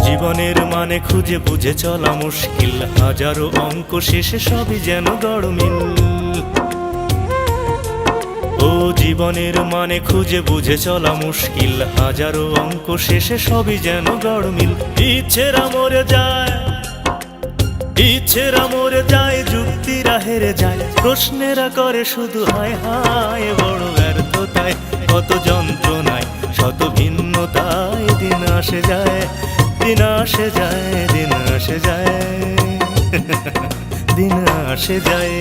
জীবনের মানে খুঁজে বুঝে চলা মুশকিল, হাজারো অঙ্ক শেষে সবই যেন গড়মিল। ও জীবনের মানে খুঁজে বুঝে চলা মুশকিল, হাজারো অঙ্ক শেষে সবই যেন গড়মিল। ইচ্ছেরা মরে যায়, ইচ্ছেরা মরে যায়, যুক্তিরা হেরে যায়, প্রশ্নেরা করে শুধু হায় হায়। বড় ব্যর্থতায় কত যন্ত্রণায়, শত ভিন্নতায় দিন আসে যায়, দিন আসে যায়, দিন আসে যায়, দিন আসে যায়।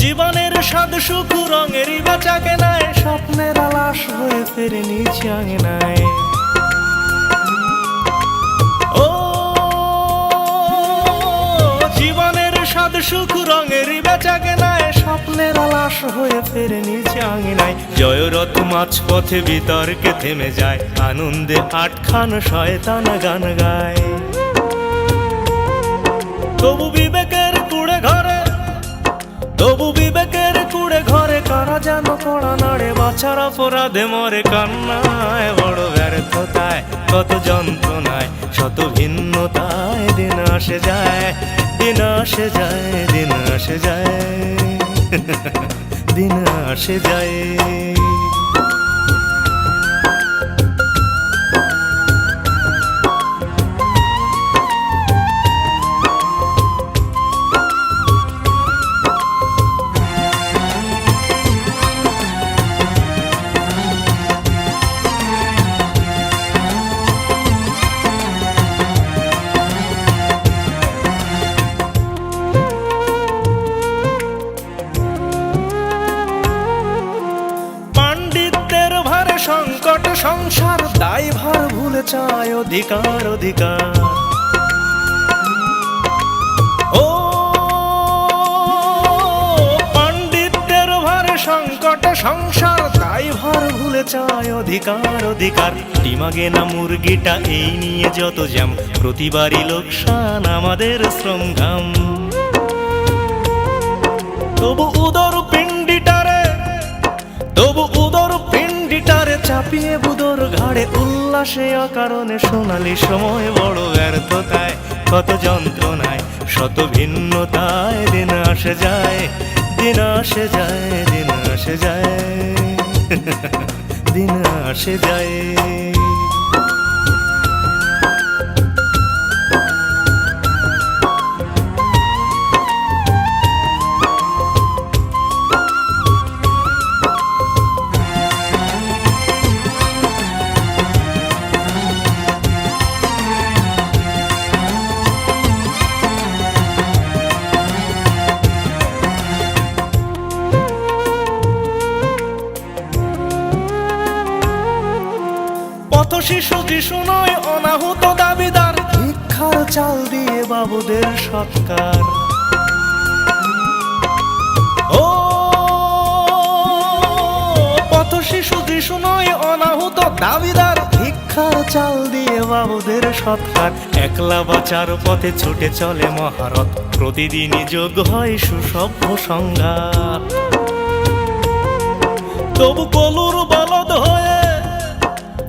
জীবনের স্বাদ সুখ রঙেরই বেচা কেনায়, স্বপ্নের আলাস হয়ে ফেরে নিচে আঙিনায়। ও জীবনের স্বাদ সুখ রঙেরই বেচা কেনায়, স্বপ্নের আলাস হয়ে ফেরে নিচে আঙিনায়। জয়রথ মাঝপথে বিতর্কে থেমে যায়, আনন্দে আটখান শয়তান গান গায়। তবু বিবেকের কুড়ে ঘরে, তবু বিবেকের কুড়ে ঘরে কারা যেন কড়া নাড়ে, বাছার অপরাধে মরে কান্নায়। বড় ব্যর্থতায় কত যন্ত্রণায়, শত ভিন্নতায় দিন আসে যায়, দিন আসে যায়, দিন আসে যায়, দিন আসে যায়। সংকট সংসার দায়ভার ভুলে চায় অধিকার, অধিকার। ও পাণ্ডিত্যের ভারে সংকট সংসার দায়ভার ভুলে চায় অধিকার, অধিকার। ডিমাগে না মুরগিটা এই নিয়ে যত জ্যাম, প্রতিবারই লোকসান আমাদের শ্রম ঘাম। তবু উদর পিণ্ডিটারে, তবু উদর পিণ্ডিটারে চাপিয়ে বুদর ঘাড়ে উল্লাসে অকারণে সোনালি সময়। বড় ব্যর্থতায় কত যন্ত্রণায়, শত ভিন্নতায় দিন আসে যায়, দিন আসে যায়, দিন আসে যায়, দিন আসে যায়। পথ শিশু যিশু নয় অনাহুত দাবিদার, ভিক্ষার চাল দিয়ে বাবুদের সৎকার। ও পথ শিশু যিশু নয় অনাহুত দাবিদার, ভিক্ষার চাল দিয়ে বাবুদের সৎকার। একলা বাঁচার পথে ছুটে চলে মহারথ, প্রতিদিনই যোগ হয় সুসভ্য সংঘাত। তবু কলুর বলদ হয়ে,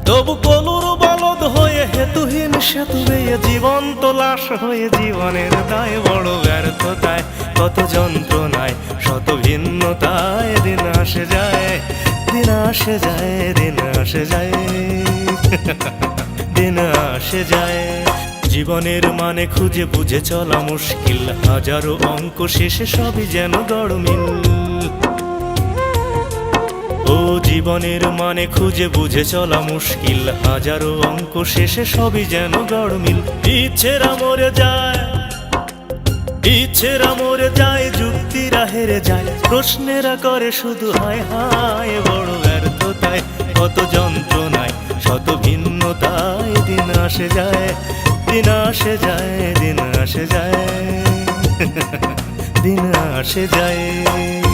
তবু কলুর বলদ হয়ে হেতুহীন সেতু বেয়ে জীবন্ত লাশ হয়ে জীবনের দায়। বড় ব্যর্থতায় কত যন্ত্রণায়, শত ভিন্নতায় দিন আসে যায়, দিন আসে যায়, দিন আসে যায়, দিন আসে যায়। জীবনের মানে খুঁজে বুঝে চলা মুশকিল, হাজারো অঙ্ক শেষে সবই যেন গড়মিল। ও জীবনের মানে খুঁজে বুঝে চলা মুশকিল, হাজারো অঙ্ক শেষে সবই যেন গড়মিল। ইচ্ছেরা মরে যায়, ইচ্ছেরা মরে যায়, যুক্তিরা হেরে যায়, প্রশ্নেরা করে শুধু হায় হায়। বড় ব্যর্থতায় কত যন্ত্রণায়, শত ভিন্নতায় দিন আসে যায়, দিন আসে যায়, দিন আসে যায়, দিন আসে যায়।